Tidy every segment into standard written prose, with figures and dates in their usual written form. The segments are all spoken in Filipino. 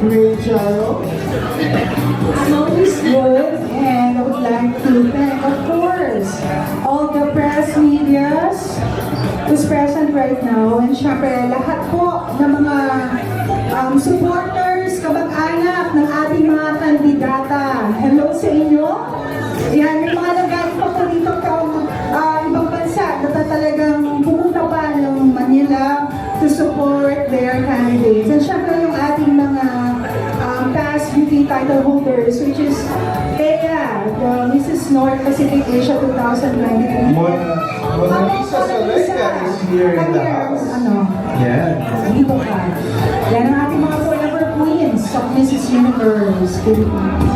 Great, Charo. I'm always good, and I would like to thank, of course, all the press medias who's present right now, and syempre lahat po ng mga supporters, kamag-anak ng ating mga kandidata. Hello sa inyo. Yan, may mga nagaling pa po dito ibang bansa na talagang pumunta pa ng Manila to support their candidates. And syempre yung ating mga past beauty title holders, which is Thea, the Mrs. North Pacific Asia 2023. Mona Lisa Selecta is here in the house. Yeah. Dito ka. Yan ang ating mga forever queens of Mrs. Universe Philippines.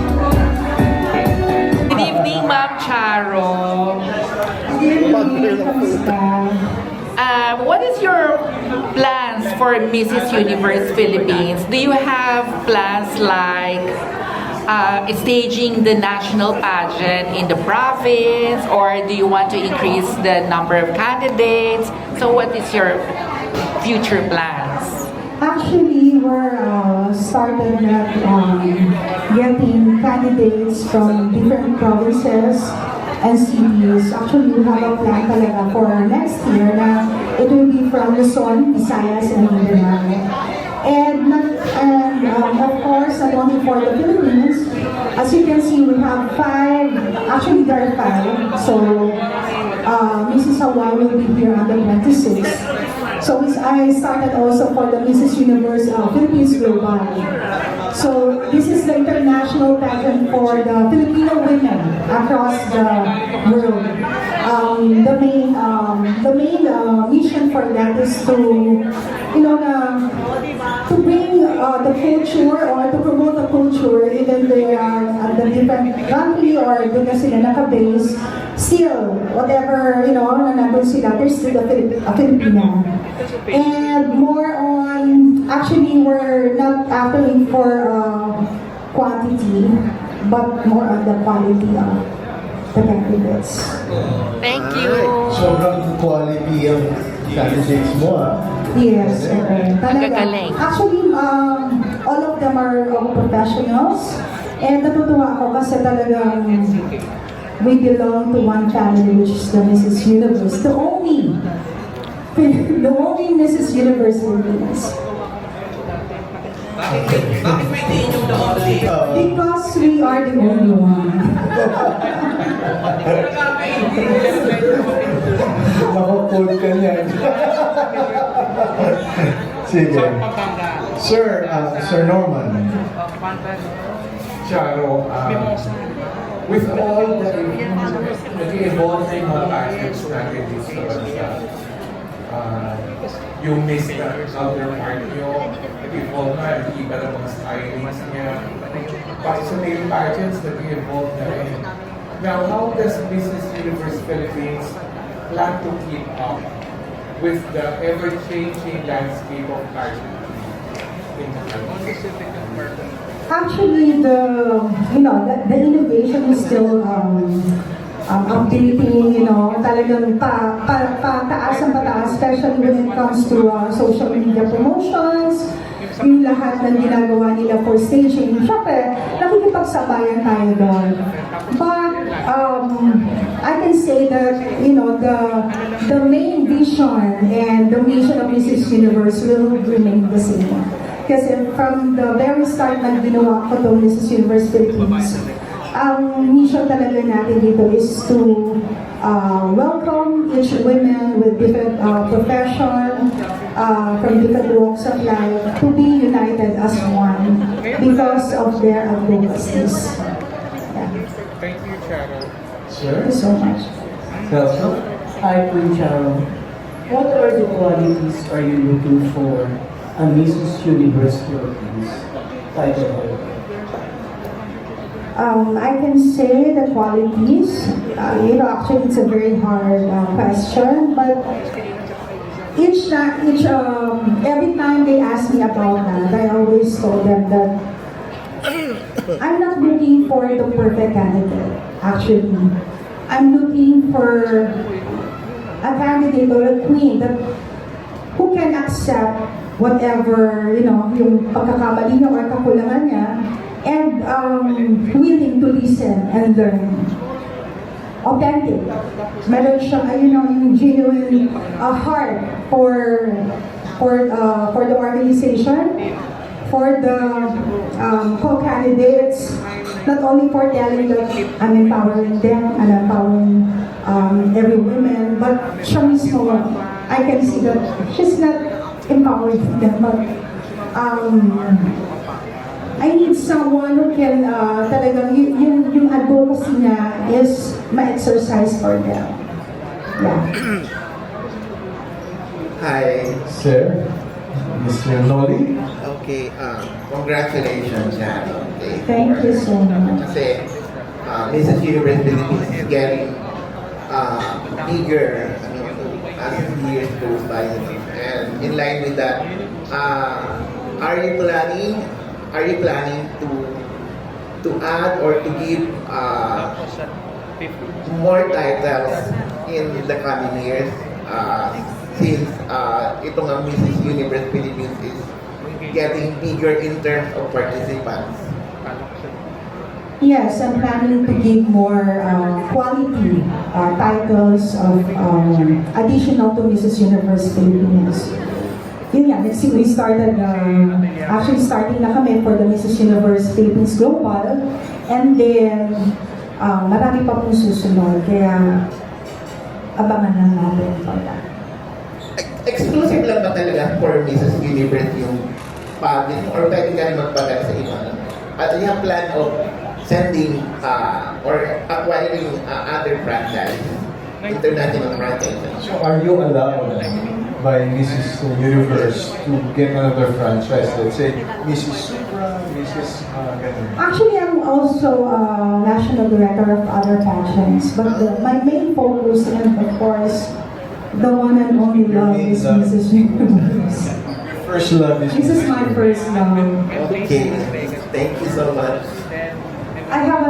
Good evening, Ma'am Charo. Good evening. Kamusta? What is your plans for Mrs. Universe Philippines? Do you have plans like staging the national pageant in the province, or do you want to increase the number of candidates? So what is your future plans? Actually, we're started at getting candidates from different provinces and cities. Actually, we have a plan talaga for next year na it will be from Luzon, Visayas, and Mindanao. And of course, not only for the Philippines, as you can see, we have 5, actually there are 5. So, Mrs. Hawaii will be here on the 26th. So I started also for the Mrs. Universe Philippines Global. So this is the international pageant for the Filipino women across the world. The main mission for that is to, to bring the culture or to promote the culture, even they are at the different country or doon na sila naka-base. Still, whatever, na nandun sila, they're still a Filipino. And more on, actually, we're not aiming for quantity, but more on the quality of the candidates. Thank you. Sobrang quality ang candidates mo, Yes, talaga. Gagaling. Actually, all of them are professionals. And natutuwa ako kasi talagang we belong to one family, which is the Mrs. Universe. The only Mrs. Universe Philippines. Because we are the only one. Nakapod ka niyan. Sige. Sir Norman. Charo, with all the nag-evolve na yung mga package natin dito sa bansa, yung miss na counterpart nyo, nag-evolve na, nag-iba na mga stylings niya. Pati sa male pageants, nag-evolve na rin. Now, how does Mrs. Universe Philippines plan to keep up with the ever-changing landscape of pageant in the country? Actually, the innovation is still updating, talagang pataas ang pataas, especially when it comes to social media promotions, yung lahat ng ginagawa nila for staging. Siyempre, nakikipagsabayan tayo doon. But, I can say that, the main vision and the mission of Mrs. Universe will remain the same. Kasi from the very start na ginawa ko itong Mrs. Universe Philippines, ang mission talaga natin dito is to welcome each women with different profession, from different walks of life, to be united as one because of their advocacies. Yeah. Thank you, Charo. Thank you so much. Celso? Hi, Queen Charo. What are the qualities are you looking for a Mrs. Universe Philippines title holder? I can say the qualities. Actually, it's a very hard question, but every time they ask me about that, I always told them that I'm not looking for the perfect candidate. Actually, I'm looking for a candidate or a queen who can accept whatever, yung pagkakamali niya or kakulangan niya, and willing to listen and learn. Authentic. Meron siyang, yung genuine heart for the organization, for the co-candidates, not only for telling that I'm empowering them, I'm empowering every woman, but siya mismo, I can see that she's not empowering them, but I need someone who can talagang yung advocacy niya is ma-exercise for them. Yeah. Hi. Sir, Mr. Noli. Okay, congratulations, Nani. Okay. Thank you so much. Kasi Mrs. Universe Philippines is getting bigger as years goes by. And in line with that, are you planning to add or to give more titles in the coming years? Since ito nga Mrs. Universe Philippines is getting bigger in terms of participants. Yes, I'm planning to give more quality titles of additional to Mrs. Universe Philippines. Yun yan, we started, actually starting na kami for the Mrs. Universe Philippines Global, and then marami pa pong susunod, kaya abangan lang natin for that. Exclusive lang ba talaga for Mrs. Universe yung public or pwede ka rin magpagal sa iba? At you have plan of sending or acquiring other franchise, international franchises? So are you allowed by Mrs. Universe to get another franchise? Let's say Mrs. Supra, Mrs. ganun. Actually, I'm also national director of other passions, but my main focus and of course, the one and only love is Mrs. Universe. First love is This is my first love. Okay, thank you so much. I have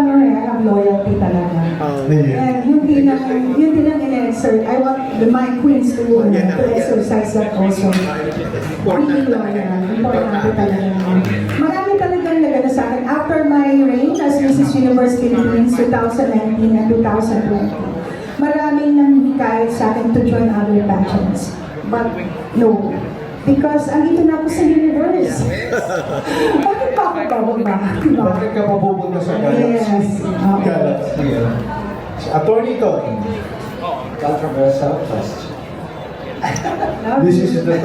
loyalty talaga. Yeah. And yun din ang in-exert. I want my queens to exercise that also. Really loyal. Importante talaga. Marami talagang nagano sa akin. After my reign as Mrs. Universe Philippines 2019 and 2020, maraming nanghikayat sa akin to join other pageants. But no. Because andito na ako sa universe. Bakit pa ako bababa? Bakit ka mapupunta sa Galaxy? Yes. Galaxy, So, Attorney Tony. Controversial question. This is the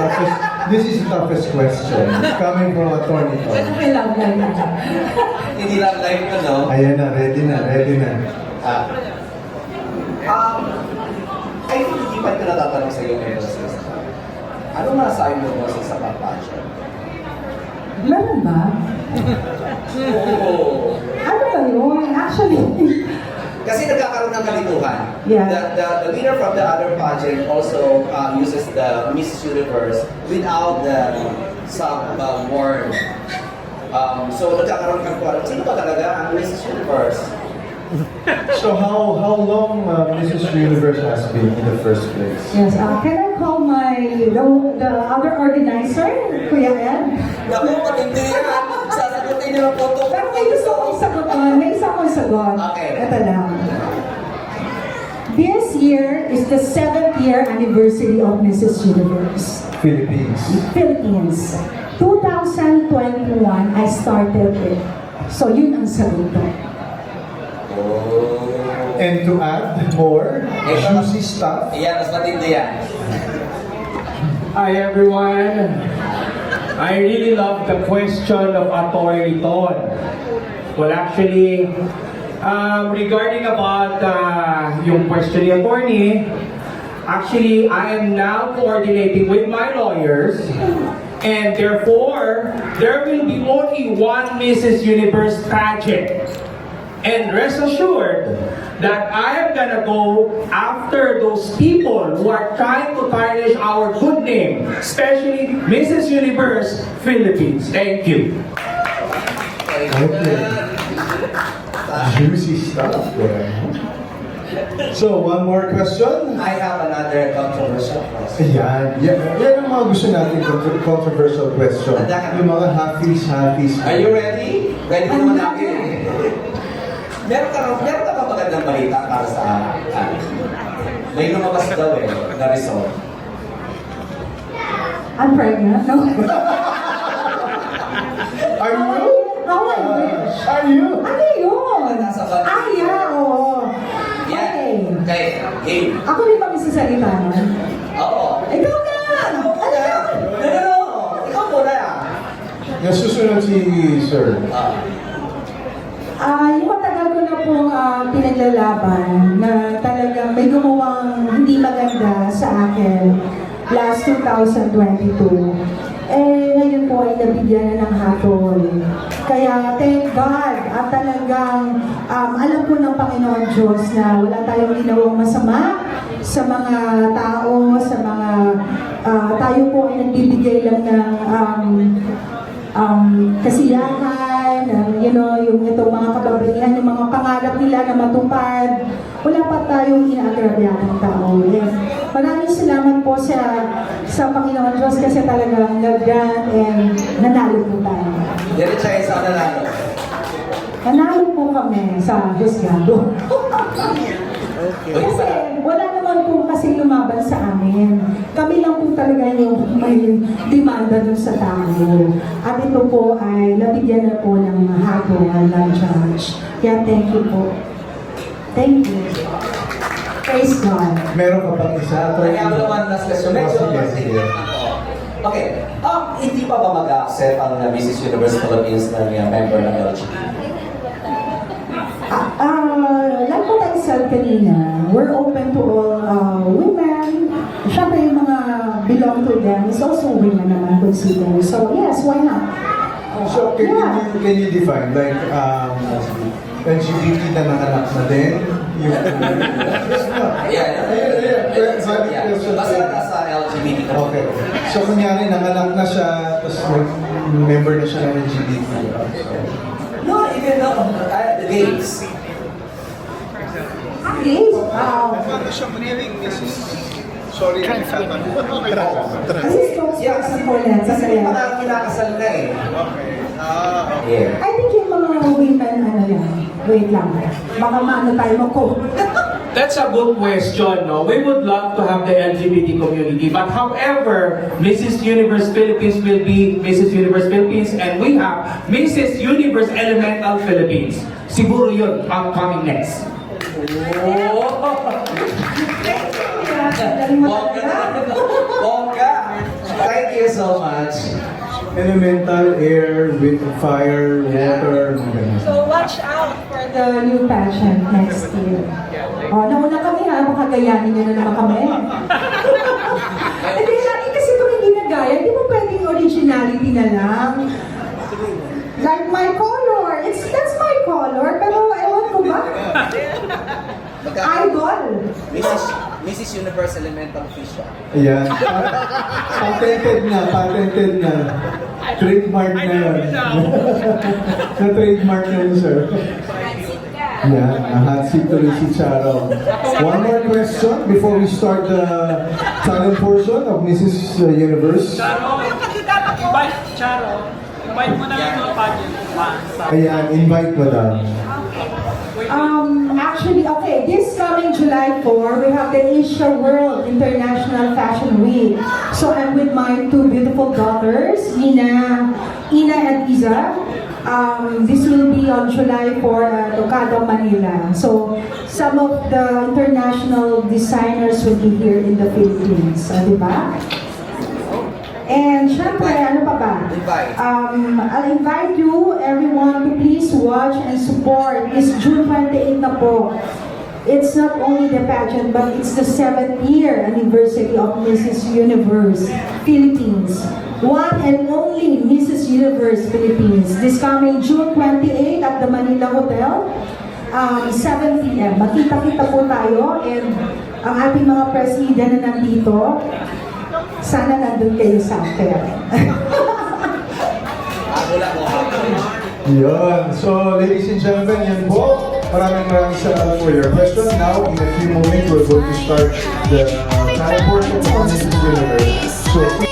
toughest question coming from Attorney Tony. I love life. Hindi lang live ko, no? Ayan na, ready na. Ay, hindi pa ito natatanong sa iyo ngayon, sis. Ano masasabi mo sa pageant? Meron ba? Oo. Ano ba yun? Actually, Kasi nagkakaroon ng kalituhan. Yeah. The winner from the other pageant also uses the Miss Universe without the some word. So nagkakaroon ng kalituhan. Sino ba talaga ang Miss Universe? So how long Mrs. Universe has been in the first place? yes. Can I call the other organizer, Kuya Ed? Naku, matindi yan. Sasagutin niyo ang photo. Pero may gusto kong sagutin. May isa kong sagot. Okay. Ito lang. This year is the 7th year anniversary of Mrs. Universe Philippines. Philippines. 2021, I started it. So yun ang sagot ko. And to add more juicy stuff, Ayan, mas matindi yan. Hi everyone. I really love the question of Atty. Ton. Well, actually, regarding about yung question ni Attorney, actually, I am now coordinating with my lawyers, and therefore, there will be only one Mrs. Universe pageant. And rest assured that I am gonna go after those people who are trying to tarnish our good name, especially Mrs. Universe Philippines. Thank you. okay. Juicy stuff there. So, one more question. I have another controversial question. Ayan. Yan ang mga gusto natin, controversial question. Yung mga halfies. Are you ready? Ready naman natin eh. Meron ka ba magandang balita para sa akin? May lumabas daw eh, na result. I'm pregnant. No. Are you? How I wish. Are you? Ano yun? Nasa bag. Ah, yeah, oo. Okay. Okay, game. Ako rin ba magsasalita nun? Oo. Ikaw na! Ikaw muna. No. Ikaw muna. Nasusunod si Sir. Yung matagal ko na pong pinaglalaban na talagang may gumawang hindi maganda sa akin last 2022. Ngayon po ay nabigyan na ng hatol. Kaya thank God at talagang alam po ng Panginoon Diyos na wala tayong ginawang masama sa mga tao, sa mga tayo po ay nagbibigay lang ng kasiyahan, yung itong mga kababaihan, yung mga pangarap nila na matupad. Wala pa tayong inaagrabyaan ng tao. Yes. Maraming salamat po sa Panginoon Diyos kasi talagang nag-grant and nanalo po tayo. Diretso kayo sa nanalo. Nanalo po kami sa husgado. Kasi wala naman po kasi lumaban sa amin. Kami lang po talaga yung may demanda dun sa tao. At ito po ay nabigyan na po ng hatol ng judge. Kaya thank you po. Thank you. Praise God. Meron ka pang isa? I have one last question. Sige. Okay. Hindi pa ba mag-accept ang Mrs. Universe Philippines na member ng LGBT? Like what I said kanina, we're open to all women. Siyempre yung mga belong to them is also women naman considered. So yes, why not? So, can you define, like, LGBT na nanganak na din? Yung... Basta nasa LGBT ka. Okay. So, kunyari, nanganak na siya, tapos member na siya ng LGBT. No, even the gays. Yes. Sorry, This is spokesperson for that. Kasi may mga kinakasal na eh. Yeah. I think yung mga women, wait lang. Baka maano tayo mag-quote. That's a good question, no? We would love to have the LGBT community, but however, Mrs. Universe Philippines will be Mrs. Universe Philippines, and we have Mrs. Universe Elemental Philippines. Siguro yun ang coming next. Bongga! Thank you so much. Elemental, air, wind, fire, water, mga ganun. So watch out for the new pageant next year. Nauna kami ha, makagayanin nyo na naman kami. Hindi, lagi kasi kami ginagaya, di ba pwedeng originality na lang? Like my color, that's my color, pero ewan ko ba? Idol! Mrs. Universe Elemental Official. Ayan. Patented na. Trademark na yun. Na-trademark na yun, sir. Yan, hot seat tuloy si Charo. One more question before we start the talent portion of Mrs. Universe. Invite mo na yung mga pageant. Ayan, invite mo daw. Actually, okay, this coming July 4, we have the Asia World International Fashion Week. So I'm with my two beautiful daughters, Ina and Iza. This will be on July 4 at Tocado, Manila. So some of the international designers will be here in the Philippines. Diba? And syempre, ano pa ba? I'll invite you, everyone, to please watch and support. It's June 28 na po. It's not only the pageant, but it's the 7th year anniversary of Mrs. Universe Philippines. One and only Mrs. Universe Philippines. This coming June 28 at the Manila Hotel, 7 p.m. Makita-kita po tayo and ang ating mga presida na nandito, sana nandun kayo sa affair. Yun. So, ladies and gentlemen, yan po Maraming salamat for your question. Now, in a few moments, we're going to start the talent portion of Mrs. Universe. So,